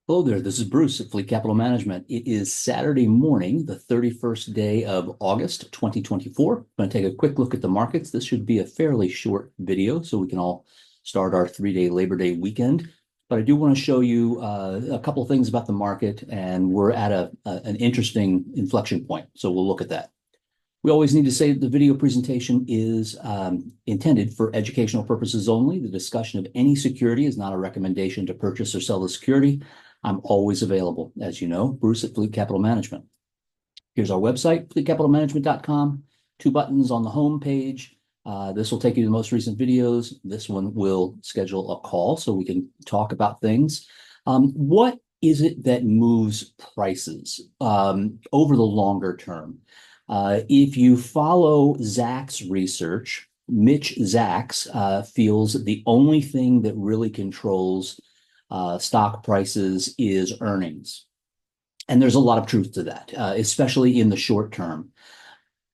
Hello there, this is Bruce at Fleet Capital Management. It is Saturday morning, the 31st day of August 2024. I'm going to take a quick look at the markets. This should be a fairly short video so we can all start our 3-day Labor Day weekend. But I do want to show you a couple of things about the market, and we're at an interesting inflection point. So we'll look at that. We always need to say that the video presentation is intended for educational purposes only. The discussion of any security is not a recommendation to purchase or sell the security. I'm always available, as you know, Bruce at Fleet Capital Management. Here's our website, fleetcapitalmanagement.com. Two buttons on the home page. This will take you to the most recent videos. This one will schedule a call so we can talk about things. What is it that moves prices over the longer term? If you follow Zacks research, Mitch Zacks feels that the only thing that really controls stock prices is earnings. And there's a lot of truth to that, especially in the short term.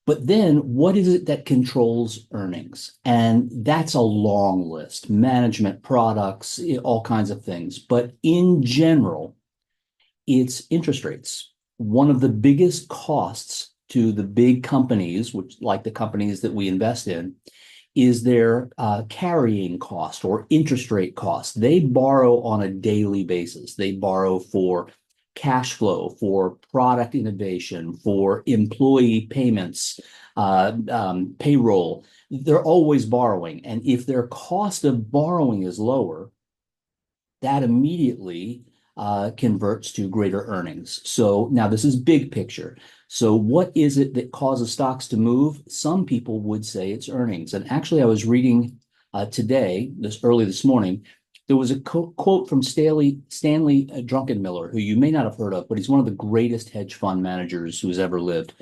But then what is it that controls earnings? And that's a long list, management, products, all kinds of things. But in general, it's interest rates. One of the biggest costs to the big companies, which like the companies that we invest in, is their carrying cost or interest rate cost. They borrow on a daily basis. They borrow for cash flow, for product innovation, for employee payments, payroll. They're always borrowing. And if their cost of borrowing is lower, that immediately converts to greater earnings. So now this is big picture. So what is it that causes stocks to move? Some people would say it's earnings. And actually, I was reading today, early this morning, there was a quote from Stanley Druckenmiller, who you may not have heard of, but he's one of the greatest hedge fund managers who's ever lived.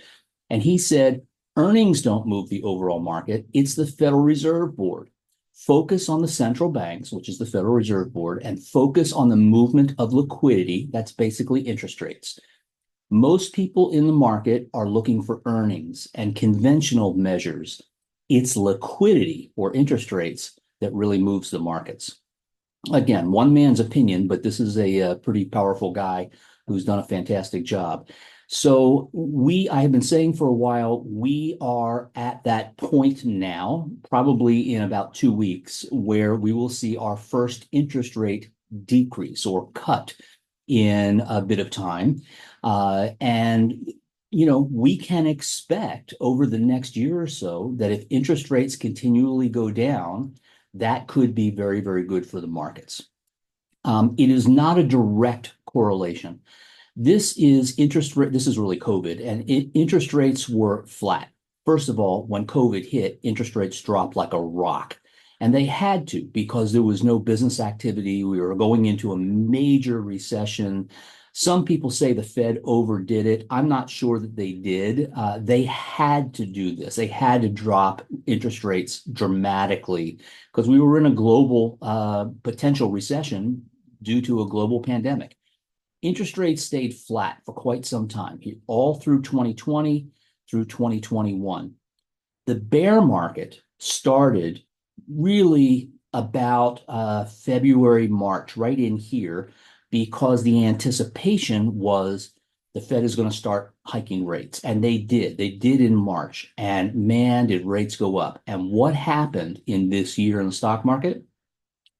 And he said, earnings don't move the overall market. It's the Federal Reserve Board. Focus on the central banks, which is the Federal Reserve Board, and focus on the movement of liquidity. That's basically interest rates. Most people in the market are looking for earnings and conventional measures. It's liquidity or interest rates that really moves the markets. Again, one man's opinion, but this is a pretty powerful guy who's done a fantastic job. So I have been saying for a while, we are at that point now, probably in about 2 weeks, where we will see our first interest rate decrease or cut in a bit of time. We can expect over the next year or so that if interest rates continually go down, that could be very, very good for the markets. It is not a direct correlation. This is interest rate. This is really COVID, and interest rates were flat. First of all, when COVID hit, interest rates dropped like a rock, and they had to because there was no business activity. We were going into a major recession. Some people say the Fed overdid it. I'm not sure that they did. They had to do this. They had to drop interest rates dramatically because we were in a global potential recession due to a global pandemic. Interest rates stayed flat for quite some time, all through 2020, through 2021. The bear market started really about February, March, right in here, because the anticipation was the Fed is going to start hiking rates. And they did. They did in March. And man, did rates go up. And what happened in this year in the stock market?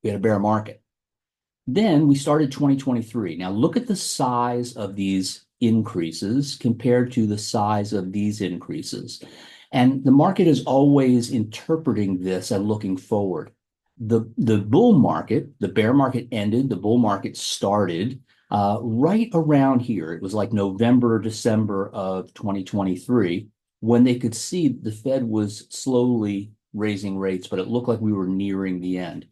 We had a bear market. Then we started 2023. Now look at the size of these increases compared to the size of these increases. And the market is always interpreting this and looking forward. The bull market, the bear market ended, the bull market started right around here. It was like November, December of 2023, when they could see the Fed was slowly raising rates, but it looked like we were nearing the end.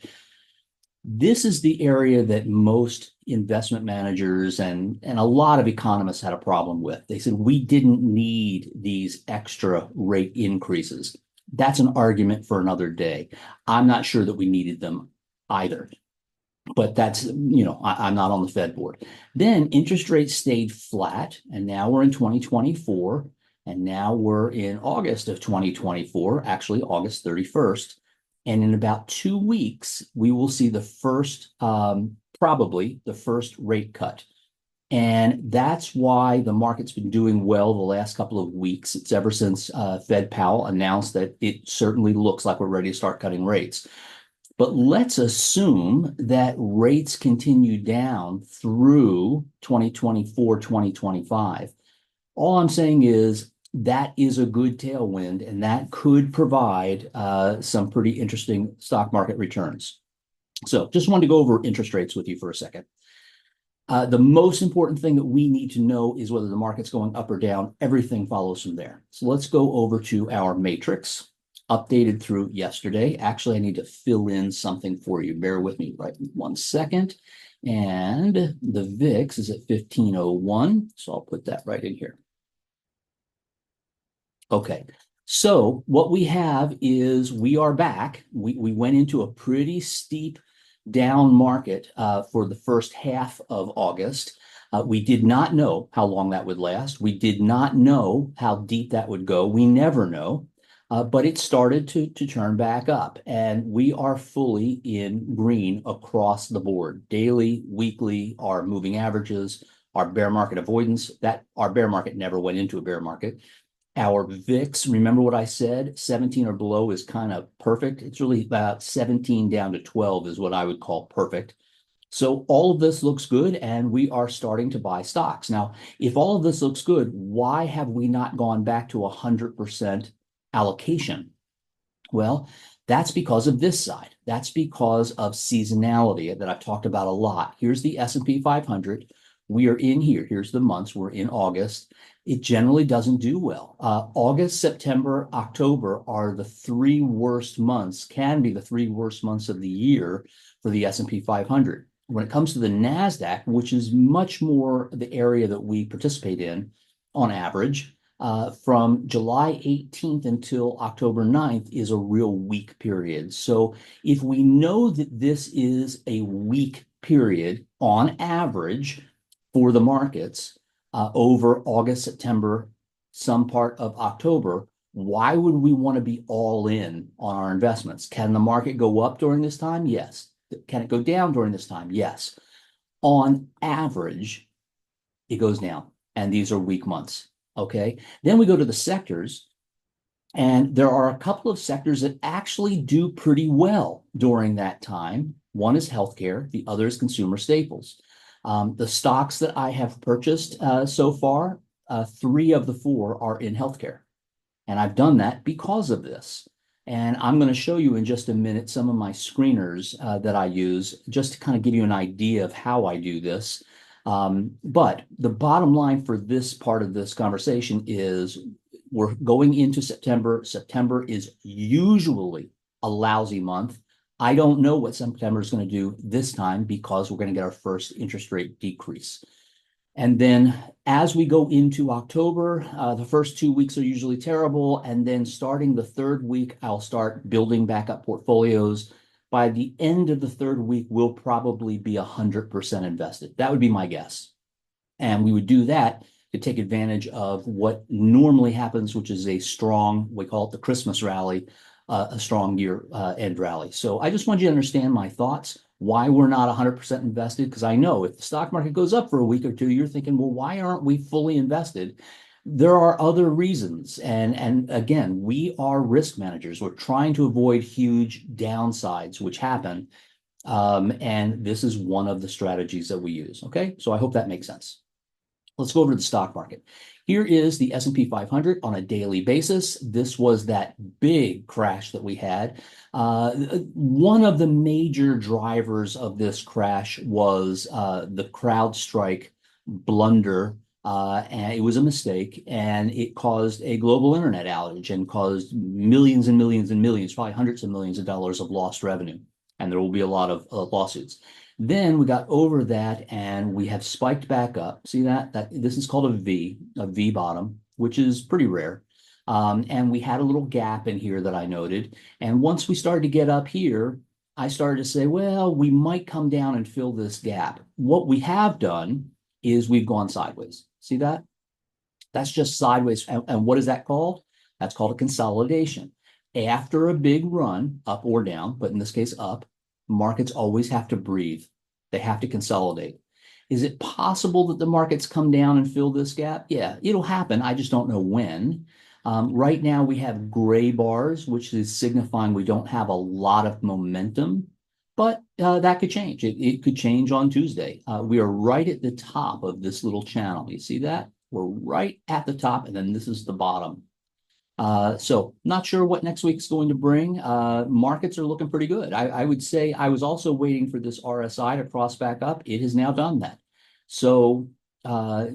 This is the area that most investment managers and a lot of economists had a problem with. They said, we didn't need these extra rate increases. That's an argument for another day. I'm not sure that we needed them either. But that's, I'm not on the Fed board. Then interest rates stayed flat, and now we're in 2024, and now we're in August of 2024, actually August 31st. And in about 2 weeks, we will see the first probably the first rate cut. And that's why the market's been doing well the last couple of weeks. It's ever since Fed Powell announced that it certainly looks like we're ready to start cutting rates. But let's assume that rates continue down through 2024, 2025. All I'm saying is that is a good tailwind, and that could provide some pretty interesting stock market returns. So just wanted to go over interest rates with you for a second. The most important thing that we need to know is whether the market's going up or down. Everything follows from there. So let's go over to our matrix, updated through yesterday. Actually, I need to fill in something for you. Bear with me right 1 second. And the VIX is at 1501. So I'll put that right in here. Okay. So what we have is we are back. We went into a pretty steep down market for the first half of August. We did not know how long that would last. We did not know how deep that would go. We never know. But it started to turn back up, and we are fully in green across the board. Daily, weekly, our moving averages, our bear market avoidance, that our bear market never went into a bear market. Our VIX, remember what I said, 17 or below is kind of perfect. It's really about 17 down to 12 is what I would call perfect. So all of this looks good, and we are starting to buy stocks. Now, if all of this looks good, why have we not gone back to 100% allocation? Well, that's because of this side. That's because of seasonality that I've talked about a lot. Here's the S&P 500. We are in here. Here's the months. We're in August. It generally doesn't do well. August, September, October are the three worst months, can be the three worst months of the year for the S&P 500. When it comes to the NASDAQ, which is much more the area that we participate in on average, from July 18th until October 9th is a real weak period. So if we know that this is a weak period on average for the markets over August, September, some part of October, why would we want to be all in on our investments? Can the market go up during this time? Yes. Can it go down during this time? Yes. On average, it goes down, and these are weak months. Okay. Then we go to the sectors, and there are a couple of sectors that actually do pretty well during that time. One is healthcare, the other is consumer staples. The stocks that I have purchased so far, 3 of the 4 are in healthcare. And I've done that because of this. And I'm going to show you in just a minute some of my screeners that I use just to kind of give you an idea of how I do this. But the bottom line for this part of this conversation is we're going into September. September is usually a lousy month. I don't know what September is going to do this time because we're going to get our first interest rate decrease. And then as we go into October, the first 2 weeks are usually terrible. And then starting the third week, I'll start building back up portfolios. By the end of the third week, we'll probably be 100% invested. That would be my guess. And we would do that to take advantage of what normally happens, which is a strong, we call it the Christmas rally, a strong year end rally. So I just want you to understand my thoughts, why we're not 100% invested, because I know if the stock market goes up for a week or two, you're thinking, well, why aren't we fully invested? There are other reasons. And again, we are risk managers. We're trying to avoid huge downsides, which happen. And this is one of the strategies that we use. Okay, so I hope that makes sense. Let's go over to the stock market. Here is the S&P 500 on a daily basis. This was that big crash that we had. One of the major drivers of this crash was the CrowdStrike blunder. And it was a mistake, and it caused a global internet outage and caused millions and millions and millions, probably hundreds of millions of dollars of lost revenue. And there will be a lot of lawsuits. Then we got over that, and we have spiked back up. See that? This is called a V bottom, which is pretty rare. And we had a little gap in here that I noted. And once we started to get up here, I started to say, well, we might come down and fill this gap. What we have done is we've gone sideways. See that? That's just sideways. And what is that called? That's called a consolidation. After a big run, up or down, but in this case, up, markets always have to breathe. They have to consolidate. Is it possible that the markets come down and fill this gap? Yeah, it'll happen. I just don't know when. Right now, we have gray bars, which is signifying we don't have a lot of momentum, but that could change. It could change on Tuesday. We are right at the top of this little channel. You see that? We're right at the top, and then this is the bottom. So not sure what next week's going to bring. Markets are looking pretty good. I would say I was also waiting for this RSI to cross back up. It has now done that. So, a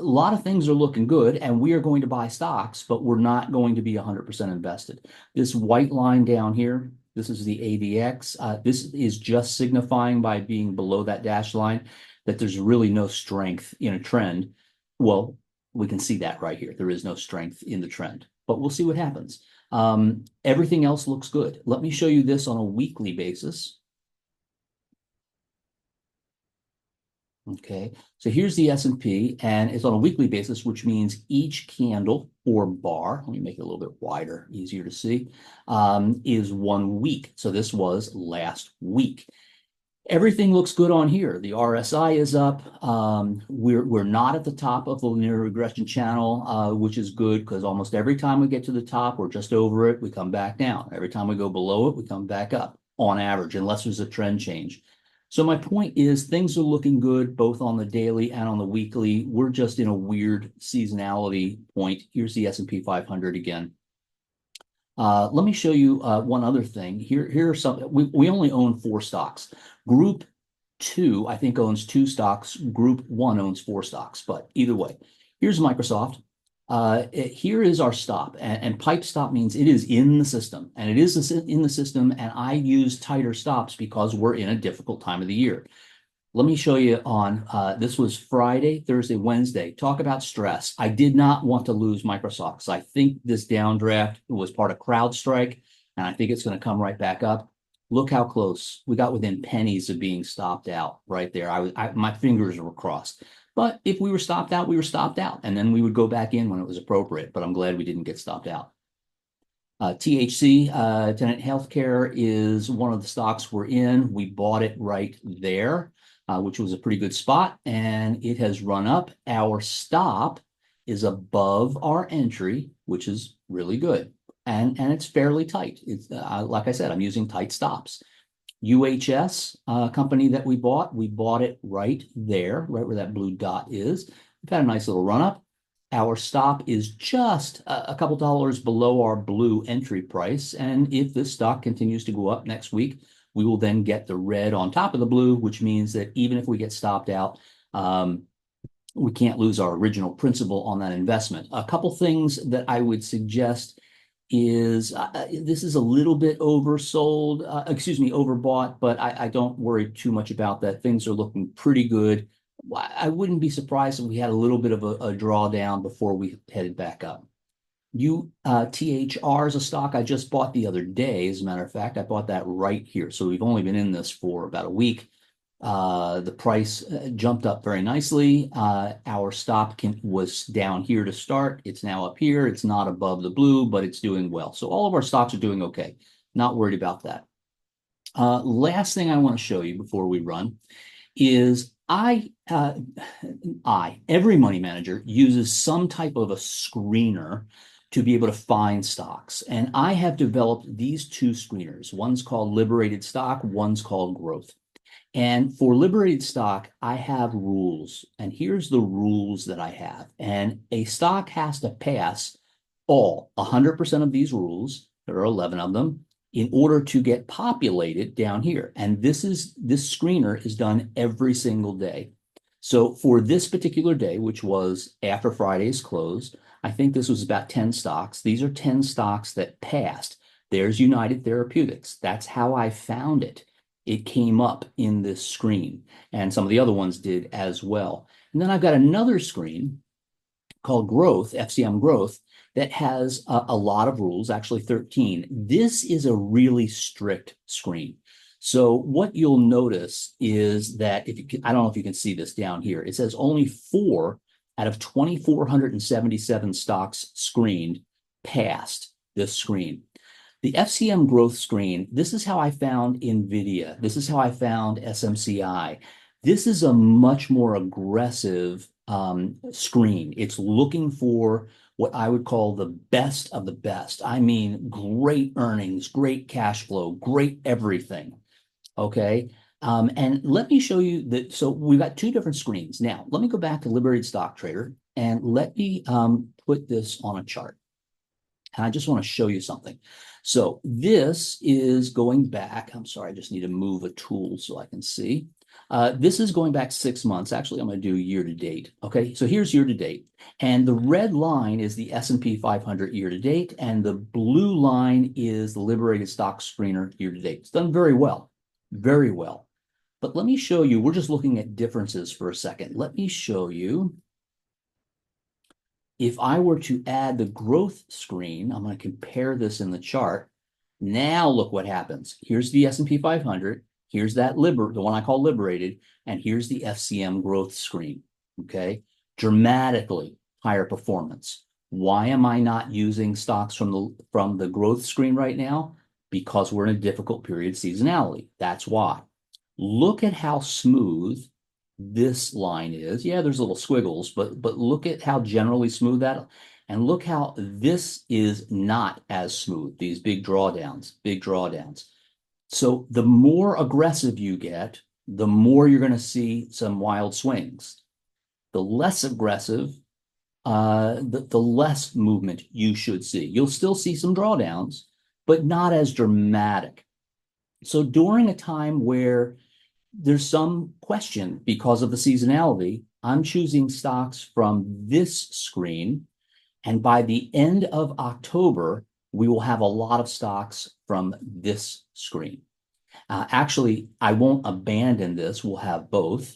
lot of things are looking good, and we are going to buy stocks, but we're not going to be 100% invested. This white line down here, this is the AVX. This is just signifying by being below that dashed line that there's really no strength in a trend. Well, we can see that right here. There is no strength in the trend, but we'll see what happens. Everything else looks good. Let me show you this on a weekly basis. Okay, so here's the S&P, and it's on a weekly basis, which means each candle or bar, let me make it a little bit wider, easier to see, is 1 week. So this was last week. Everything looks good on here. The RSI is up. We're not at the top of the linear regression channel, which is good because almost every time we get to the top or just over it, we come back down. Every time we go below it, we come back up on average, unless there's a trend change. So my point is things are looking good both on the daily and on the weekly. We're just in a weird seasonality point. Here's the S&P 500 again. Let me show you one other thing. Here are some. We only own 4 stocks. Group 2, I think, owns 2 stocks. Group 1 owns 4 stocks. But either way, here's Microsoft. Here is our stop, and pipe stop means it is in the system, and it is in the system, and I use tighter stops because we're in a difficult time of the year. Let me show you on, this was Friday, Thursday, Wednesday. Talk about stress. I did not want to lose Microsoft because I think this downdraft was part of CrowdStrike, and I think it's going to come right back up. Look how close. We got within pennies of being stopped out right there. My fingers were crossed. But if we were stopped out, we were stopped out. And then we would go back in when it was appropriate. But I'm glad we didn't get stopped out. THC, Tenet Healthcare, is one of the stocks we're in. We bought it right there, which was a pretty good spot. And it has run up. Our stop is above our entry, which is really good. And it's fairly tight. It's like I said, I'm using tight stops. UHS company that we bought it right there, right where that blue dot is. We've had a nice little run up. Our stop is just a couple dollars below our blue entry price. And if this stock continues to go up next week, we will then get the red on top of the blue, which means that even if we get stopped out, we can't lose our original principal on that investment. A couple things that I would suggest is this is a little bit oversold, overbought, but I don't worry too much about that. Things are looking pretty good. I wouldn't be surprised if we had a little bit of a drawdown before we headed back up. THR is a stock I just bought the other day. As a matter of fact, I bought that right here. So we've only been in this for about a week. The price jumped up very nicely. Our stop was down here to start. It's now up here. It's not above the blue, but it's doing well. So all of our stocks are doing okay. Not worried about that. Last thing I want to show you before we run is every money manager uses some type of a screener to be able to find stocks. And I have developed these 2 screeners. One's called Liberated Stock, one's called Growth. And for liberated stock, I have rules. And here's the rules that I have. And a stock has to pass 100% of these rules, there are 11 of them, in order to get populated down here. And this screener is done every single day. So for this particular day, which was after Friday's close, I think this was about 10 stocks. These are 10 stocks that passed. There's United Therapeutics. That's how I found it. It came up in this screen, and some of the other ones did as well. And then I've got another screen called Growth, FCM Growth, that has a lot of rules, actually 13. This is a really strict screen. So what you'll notice is that I don't know if you can see this down here. It says only 4 out of 2,477 stocks screened passed this screen. The FCM growth screen, this is how I found NVIDIA. This is how I found SMCI. This is a much more aggressive screen. It's looking for what I would call the best of the best. I mean, great earnings, great cash flow, great everything. Okay. And let me show you that. So we've got two different screens. Now, let me go back to Liberated Stock Trader and let me put this on a chart. And I just want to show you something. So this is going back. I'm sorry, I just need to move a tool so I can see. This is going back 6 months. Actually, I'm going to do year to date. Okay, so here's year to date. And the red line is the S&P 500 year to date. And the blue line is the Liberated Stock Screener year to date. It's done very well, very well. But let me show you, we're just looking at differences for a second. Let me show you. If I were to add the growth screen, I'm going to compare this in the chart. Now look what happens. Here's the S&P 500. Here's that the one I call Liberated, and here's the FCM growth screen. Okay, dramatically higher performance. Why am I not using stocks from the growth screen right now? Because we're in a difficult period of seasonality. That's why. Look at how smooth this line is. Yeah, there's little squiggles, but look at how generally smooth that, and look how this is not as smooth, these big drawdowns, big drawdowns. So the more aggressive you get, the more you're going to see some wild swings. The less aggressive, the less movement you should see. You'll still see some drawdowns, but not as dramatic. So during a time where there's some question because of the seasonality, I'm choosing stocks from this screen. And by the end of October, we will have a lot of stocks from this screen. Actually, I won't abandon this. We'll have both,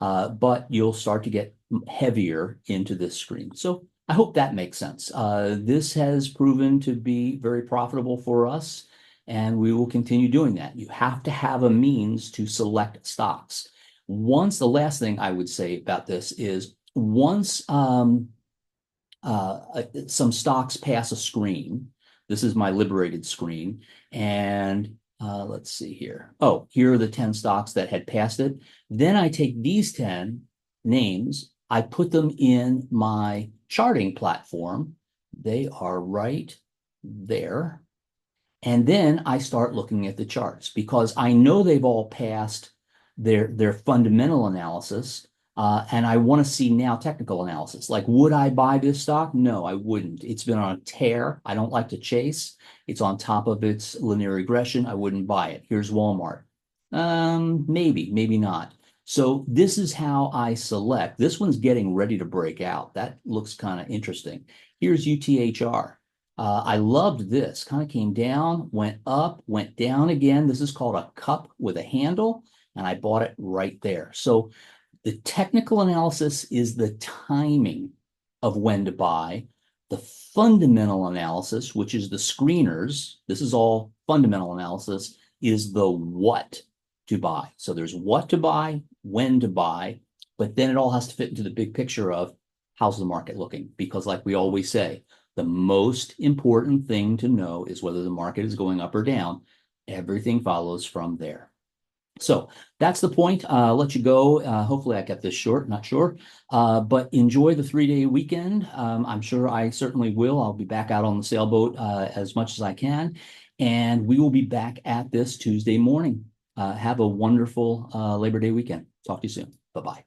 but you'll start to get heavier into this screen. So I hope that makes sense. This has proven to be very profitable for us, and we will continue doing that. You have to have a means to select stocks. The last thing I would say about this is once some stocks pass a screen, this is my Liberated screen, and let's see here. Oh, here are the 10 stocks that had passed it. Then I take these 10 names, I put them in my charting platform. They are right there. And then I start looking at the charts because I know they've all passed their fundamental analysis. And I want to see now technical analysis. Like, would I buy this stock? No, I wouldn't. It's been on a tear. I don't like to chase. It's on top of its linear regression. I wouldn't buy it. Here's Walmart. Maybe, maybe not. So this is how I select. This one's getting ready to break out. That looks kind of interesting. Here's UTHR. I loved this. Kind of came down, went up, went down again. This is called a cup with a handle, and I bought it right there. So the technical analysis is the timing of when to buy. The fundamental analysis, which is the screeners, this is all fundamental analysis, is the what to buy. So there's what to buy, when to buy, but then it all has to fit into the big picture of how's the market looking? Because like we always say, the most important thing to know is whether the market is going up or down. Everything follows from there. So that's the point. I'll let you go. Hopefully I kept this short, not sure. But enjoy the 3-day weekend. I'm sure I certainly will. I'll be back out on the sailboat as much as I can. And we will be back at this Tuesday morning. Have a wonderful Labor Day weekend. Talk to you soon. Bye-bye.